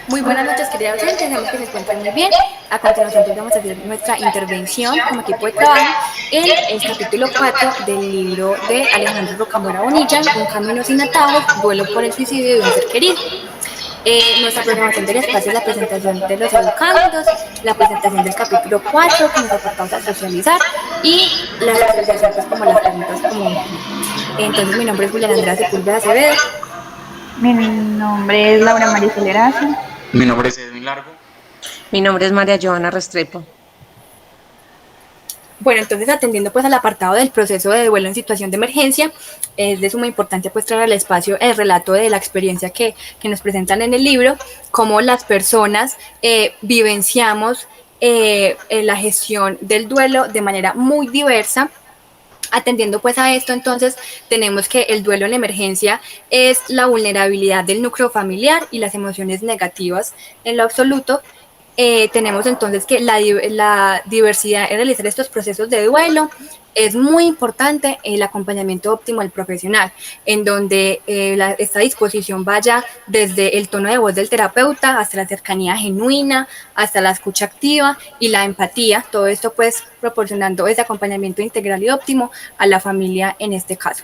Muy buenas noches, queridos oyentes. Esperamos que se encuentren muy bien. A continuación, pues vamos a hacer nuestra intervención como equipo de trabajo en el capítulo 4 del libro de Alejandro Rocamora Bonilla, Un camino sin atajos, duelo por el suicidio de un ser querido. Nuestra programación del espacio es la presentación de los educandos, la presentación del capítulo 4 con los apartados a socializar y la socialización, pues como las preguntas como... Entonces, mi nombre es Julián Andrea Sepúlveda Acevedo. Mi nombre es Laura Marisol Erazo. Mi nombre es Edwin Largo. Mi nombre es María Joana Restrepo. Bueno, entonces atendiendo pues al apartado del proceso de duelo en situación de emergencia, es de suma importancia pues traer al espacio el relato de la experiencia que nos presentan en el libro, cómo las personas vivenciamos la gestión del duelo de manera muy diversa. Atendiendo pues a esto, entonces tenemos que el duelo en emergencia es la vulnerabilidad del núcleo familiar y las emociones negativas en lo absoluto. Tenemos entonces que la diversidad en realizar estos procesos de duelo es muy importante el acompañamiento óptimo del profesional, en donde esta disposición vaya desde el tono de voz del terapeuta hasta la cercanía genuina, hasta la escucha activa y la empatía, todo esto pues proporcionando ese acompañamiento integral y óptimo a la familia en este caso.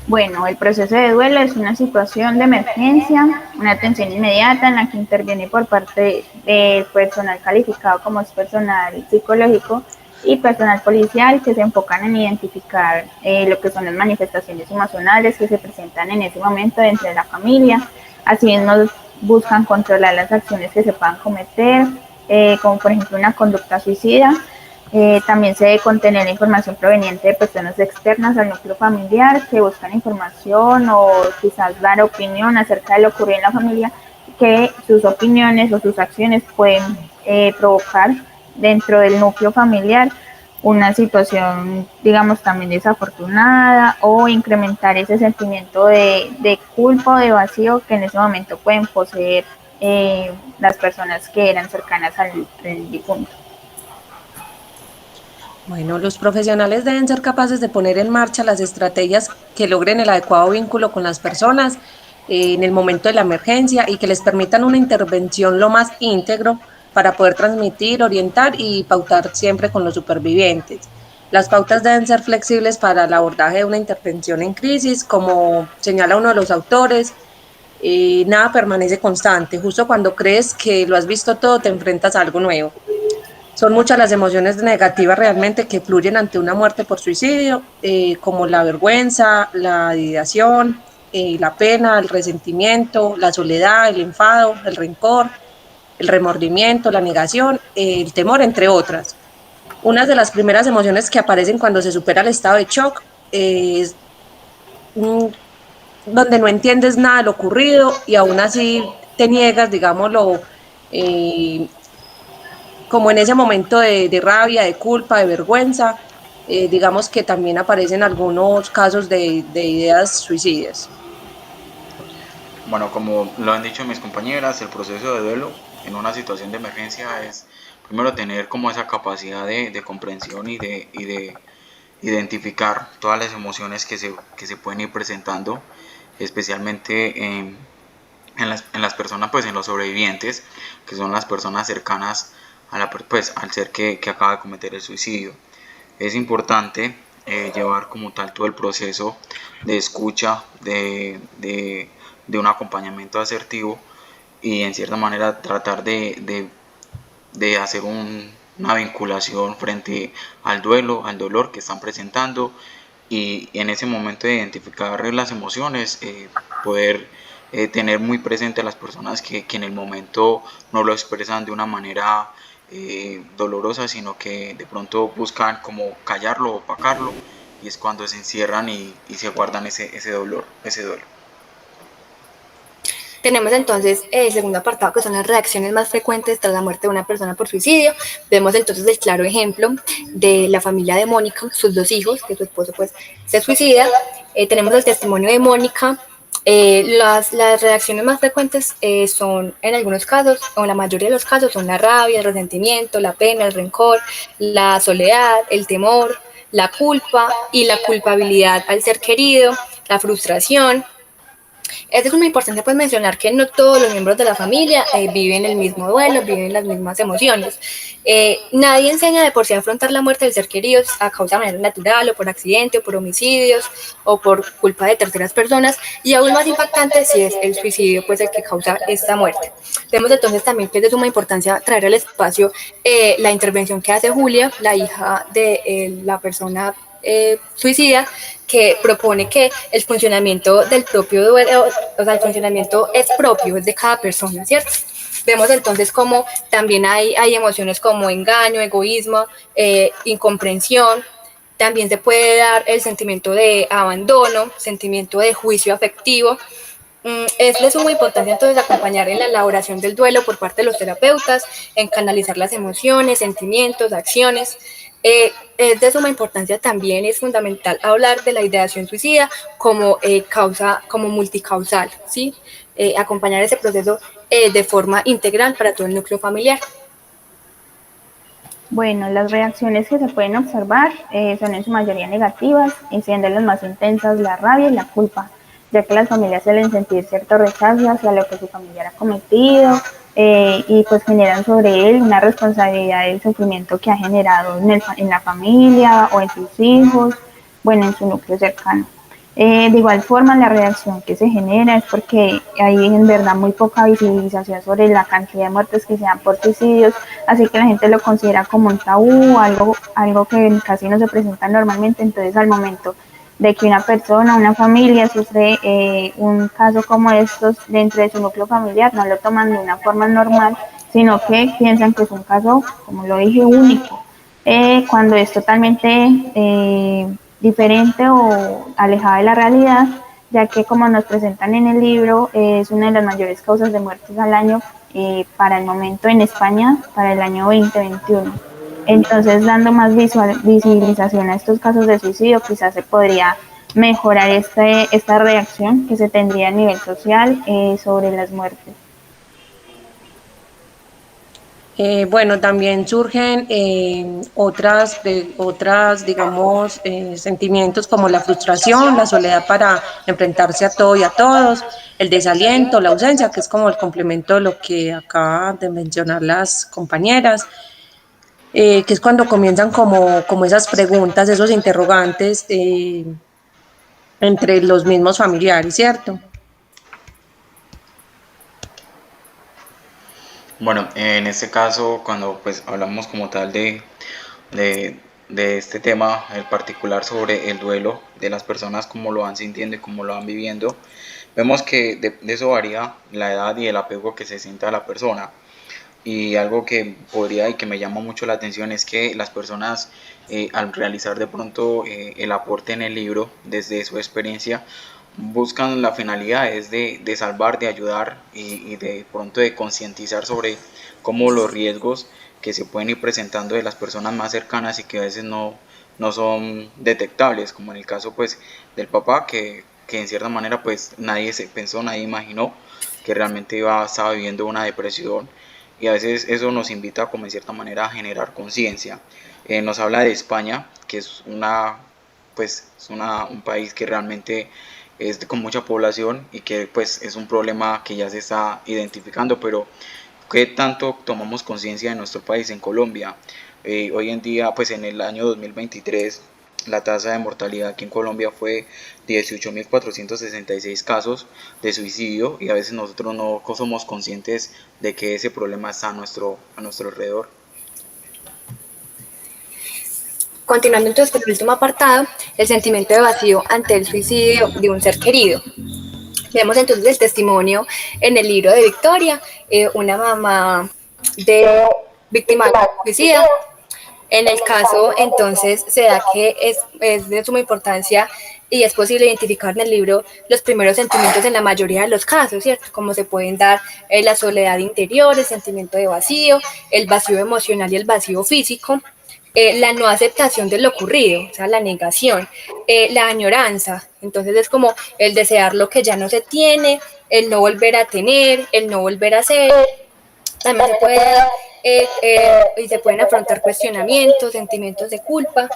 Bueno, el proceso de duelo es una situación de emergencia, una atención inmediata en la que interviene por parte del personal calificado como es personal psicológico y personal policial que se enfocan en identificar lo que son las manifestaciones emocionales que se presentan en ese momento dentro de la familia. Asimismo, buscan controlar las acciones que se puedan cometer, como por ejemplo una conducta suicida. También se debe contener la información proveniente de personas externas al núcleo familiar que buscan información o quizás dar opinión acerca de lo ocurrido en la familia, que sus opiniones o sus acciones pueden provocar dentro del núcleo familiar una situación, digamos, también desafortunada o incrementar ese sentimiento de culpa o de vacío que en ese momento pueden poseer las personas que eran cercanas al difunto. Bueno, los profesionales deben ser capaces de poner en marcha las estrategias que logren el adecuado vínculo con las personas en el momento de la emergencia y que les permitan una intervención lo más íntegro para poder transmitir, orientar y pautar siempre con los supervivientes. Las pautas deben ser flexibles para el abordaje de una intervención en crisis, como señala uno de los autores. Nada permanece constante. Justo cuando crees que lo has visto todo, te enfrentas a algo nuevo. Son muchas las emociones negativas realmente que fluyen ante una muerte por suicidio, como la vergüenza, la ideación, la pena, el resentimiento, la soledad, el enfado, el rencor, el remordimiento, la negación, el temor, entre otras. Una de las primeras emociones que aparecen cuando se supera el estado de shock es donde no entiendes nada de lo ocurrido y aún así te niegas, digámoslo, como en ese momento de rabia, de culpa, de vergüenza, digamos que también aparecen algunos casos de ideas suicidas. Bueno, como lo han dicho mis compañeras, el proceso de duelo en una situación de emergencia es primero tener como esa capacidad de comprensión y de identificar todas las emociones que se pueden ir presentando, especialmente en las personas, pues en los sobrevivientes, que son las personas cercanas a pues, al ser que acaba de cometer el suicidio. Es importante llevar como tal todo el proceso de escucha, de un acompañamiento asertivo y en cierta manera tratar de hacer una vinculación frente al duelo, al dolor que están presentando y en ese momento de identificar las emociones, poder tener muy presente a las personas que en el momento no lo expresan de una manera dolorosa, sino que de pronto buscan como callarlo, opacarlo, y es cuando se encierran y se guardan ese dolor, ese duelo. Tenemos entonces el segundo apartado, que son las reacciones más frecuentes tras la muerte de una persona por suicidio. Vemos entonces el claro ejemplo de la familia de Mónica, sus dos hijos, que su esposo pues se suicida. Tenemos el testimonio de Mónica. Las reacciones más frecuentes son, en algunos casos, o en la mayoría de los casos, son la rabia, el resentimiento, la pena, el rencor, la soledad, el temor, la culpa y la culpabilidad al ser querido, la frustración. Es de suma importancia pues mencionar que no todos los miembros de la familia viven el mismo duelo, viven las mismas emociones. Nadie enseña de por sí a afrontar la muerte del ser querido a causa de manera natural o por accidente o por homicidios o por culpa de terceras personas, y aún más impactante si es el suicidio pues el que causa esta muerte. Vemos entonces también que es de suma importancia traer al espacio la intervención que hace Julia, la hija de la persona suicida, que propone que el funcionamiento del propio duelo, o sea, el funcionamiento es propio, es de cada persona, ¿cierto? Vemos entonces como también hay emociones como engaño, egoísmo, incomprensión. También se puede dar el sentimiento de abandono, sentimiento de juicio afectivo. Es de suma importancia entonces acompañar en la elaboración del duelo por parte de los terapeutas, en canalizar las emociones, sentimientos, acciones. Es de suma importancia también, es fundamental hablar de la ideación suicida como causa, como multicausal, ¿sí? Acompañar ese proceso de forma integral para todo el núcleo familiar. Bueno, las reacciones que se pueden observar son en su mayoría negativas y siendo las más intensas la rabia y la culpa, ya que las familias suelen sentir cierto rechazo hacia lo que su familiar ha cometido y pues generan sobre él una responsabilidad del sufrimiento que ha generado en la familia o en sus hijos, bueno, en su núcleo cercano. De igual forma, la reacción que se genera es porque hay en verdad muy poca visibilización sobre la cantidad de muertes que se dan por suicidios, así que la gente lo considera como un tabú, algo que casi no se presenta normalmente. Entonces, al momento de que una persona, una familia sufre un caso como estos dentro de su núcleo familiar, no lo toman de una forma normal, sino que piensan que es un caso, como lo dije, único, cuando es totalmente diferente o alejada de la realidad, ya que como nos presentan en el libro, es una de las mayores causas de muertes al año para el momento en España, para el año 2021. Entonces, dando más visibilización a estos casos de suicidio, quizás se podría mejorar esta reacción que se tendría a nivel social sobre las muertes. Bueno, también surgen otras, digamos, sentimientos como la frustración, la soledad para enfrentarse a todo y a todos, el desaliento, la ausencia, que es como el complemento de lo que acaban de mencionar las compañeras, que es cuando comienzan como esas preguntas, esos interrogantes entre los mismos familiares, ¿cierto? Bueno, en este caso, cuando pues hablamos como tal de, de este tema, en particular sobre el duelo de las personas, cómo lo van sintiendo y cómo lo van viviendo, vemos que de eso varía la edad y el apego que se sienta a la persona. Y algo que podría y que me llama mucho la atención es que las personas al realizar de pronto el aporte en el libro desde su experiencia buscan la finalidad es de salvar, de ayudar y de pronto de concientizar sobre cómo los riesgos que se pueden ir presentando de las personas más cercanas y que a veces no son detectables, como en el caso pues del papá que en cierta manera pues nadie se pensó, nadie imaginó que realmente estaba viviendo una depresión, y a veces eso nos invita como en cierta manera a generar conciencia. Nos habla de España, que es un país que realmente es con mucha población y que pues es un problema que ya se está identificando, pero ¿qué tanto tomamos conciencia de nuestro país en Colombia? Hoy en día, pues en el año 2023, la tasa de mortalidad aquí en Colombia fue 18.466 casos de suicidio, y a veces nosotros no somos conscientes de que ese problema está a nuestro alrededor. Continuando entonces con el último apartado, el sentimiento de vacío ante el suicidio de un ser querido. Vemos entonces el testimonio en el libro de Victoria, una mamá de víctima de suicida. En el caso, entonces, se da que es de suma importancia y es posible identificar en el libro los primeros sentimientos en la mayoría de los casos, ¿cierto? Como se pueden dar la soledad interior, el sentimiento de vacío, el vacío emocional y el vacío físico, la no aceptación de lo ocurrido, o sea, la negación, la añoranza. Entonces es como el desear lo que ya no se tiene, el no volver a tener, el no volver a ser. También se puede y se pueden afrontar cuestionamientos, sentimientos de culpa.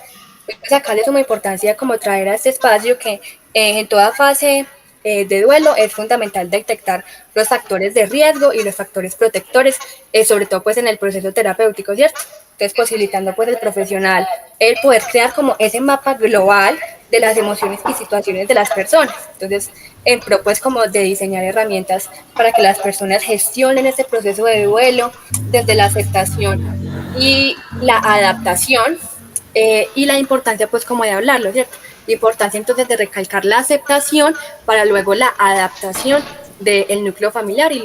Pues acá es de suma importancia como traer a este espacio que en toda fase de duelo, es fundamental detectar los factores de riesgo y los factores protectores, sobre todo pues en el proceso terapéutico, ¿cierto? Entonces posibilitando pues el profesional el poder crear como ese mapa global de las emociones y situaciones de las personas. Entonces, en pro pues como de diseñar herramientas para que las personas gestionen este proceso de duelo desde la aceptación y la adaptación, y la importancia pues como de hablarlo, ¿cierto? La importancia entonces de recalcar la aceptación para luego la adaptación del núcleo familiar y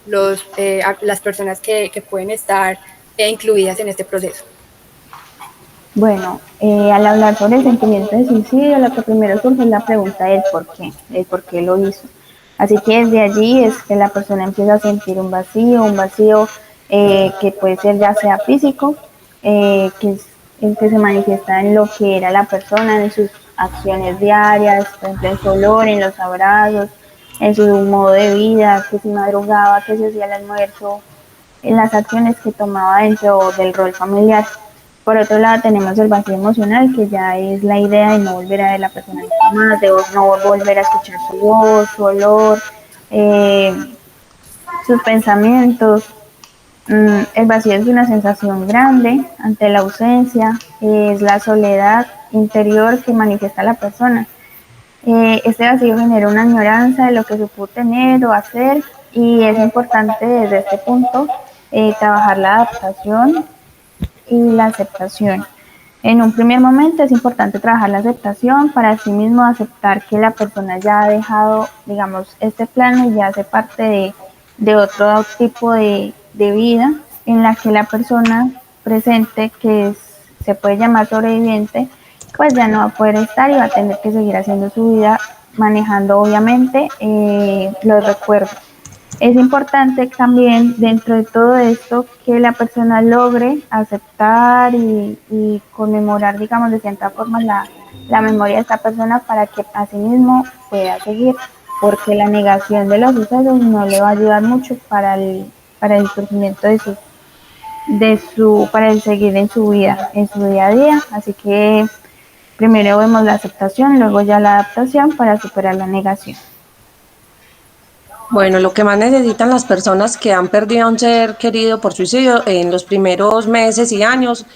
las personas que pueden estar incluidas en este proceso. Bueno, al hablar sobre el sentimiento de suicidio, lo que primero surge es la pregunta del por qué lo hizo. Así que desde allí es que la persona empieza a sentir un vacío que puede ser ya sea físico, que es el que se manifiesta en lo que era la persona, en sus acciones diarias, por ejemplo, en su olor, en los abrazos, en su modo de vida, que si madrugaba, que se hacía el almuerzo, en las acciones que tomaba dentro del rol familiar. Por otro lado, tenemos el vacío emocional, que ya es la idea de no volver a ver a la persona nunca más, de no volver a escuchar su voz, su olor, eh, sus pensamientos. El vacío es una sensación grande ante la ausencia, es la soledad interior que manifiesta la persona. Este vacío genera una añoranza de lo que se pudo tener o hacer, y es importante desde este punto trabajar la adaptación y la aceptación. En un primer momento es importante trabajar la aceptación para así mismo aceptar que la persona ya ha dejado, digamos, este plano y ya hace parte de otro tipo de vida en la que la persona presente, se puede llamar sobreviviente, pues ya no va a poder estar y va a tener que seguir haciendo su vida, manejando obviamente los recuerdos. Es importante también dentro de todo esto que la persona logre aceptar y conmemorar, digamos, de cierta forma la memoria de esta persona para que asimismo pueda seguir, porque la negación de los sucesos no le va a ayudar mucho para el surgimiento para el seguir en su día a día. Así que primero vemos la aceptación, luego ya la adaptación para superar la negación. Bueno, lo que más necesitan las personas que han perdido a un ser querido por suicidio en los primeros meses y años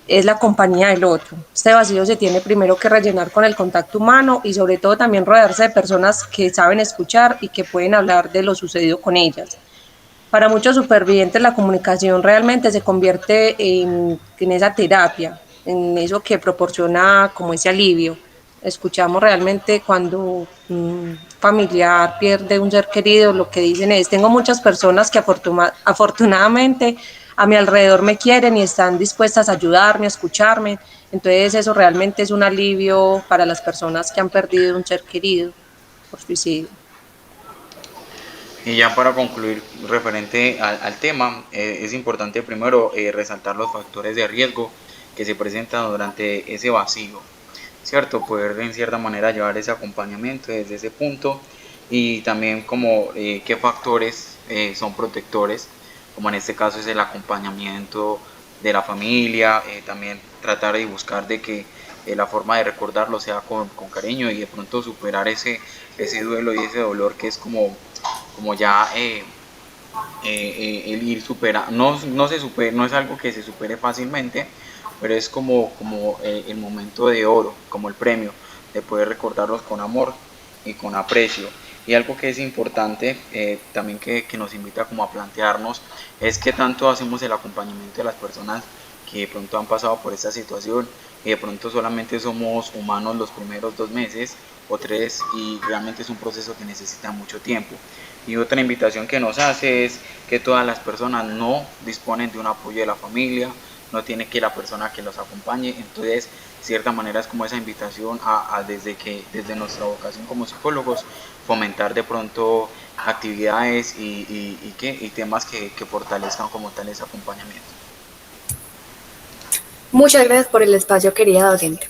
es la compañía del otro. Este vacío se tiene primero que rellenar con el contacto humano y sobre todo también rodearse de personas que saben escuchar y que pueden hablar de lo sucedido con ellas. Para muchos supervivientes la comunicación realmente se convierte en esa terapia, en eso que proporciona como ese alivio. Escuchamos realmente cuando un familiar pierde un ser querido, lo que dicen es, tengo muchas personas que afortunadamente a mi alrededor me quieren y están dispuestas a ayudarme, a escucharme. Entonces eso realmente es un alivio para las personas que han perdido un ser querido por suicidio. Y ya para concluir, referente al tema, es importante primero resaltar los factores de riesgo que se presentan durante ese vacío, ¿cierto? Poder en cierta manera llevar ese acompañamiento desde ese punto, y también como qué factores son protectores, como en este caso es el acompañamiento de la familia, también tratar de buscar de que la forma de recordarlo sea con cariño y de pronto superar ese duelo y ese dolor que es como ya el ir superando, no es algo que se supere fácilmente, pero es como el momento de oro, como el premio de poder recordarlos con amor y con aprecio. Y algo que es importante también que nos invita como a plantearnos es que tanto hacemos el acompañamiento de las personas que de pronto han pasado por esta situación y de pronto solamente somos humanos los primeros 2 meses o 3, y realmente es un proceso que necesita mucho tiempo. Y otra invitación que nos hace es que todas las personas no disponen de un apoyo de la familia, no tiene que la persona que los acompañe. Entonces, de cierta manera es como esa invitación desde nuestra vocación como psicólogos, fomentar de pronto actividades y temas que fortalezcan como tal ese acompañamiento. Muchas gracias por el espacio, querida docente.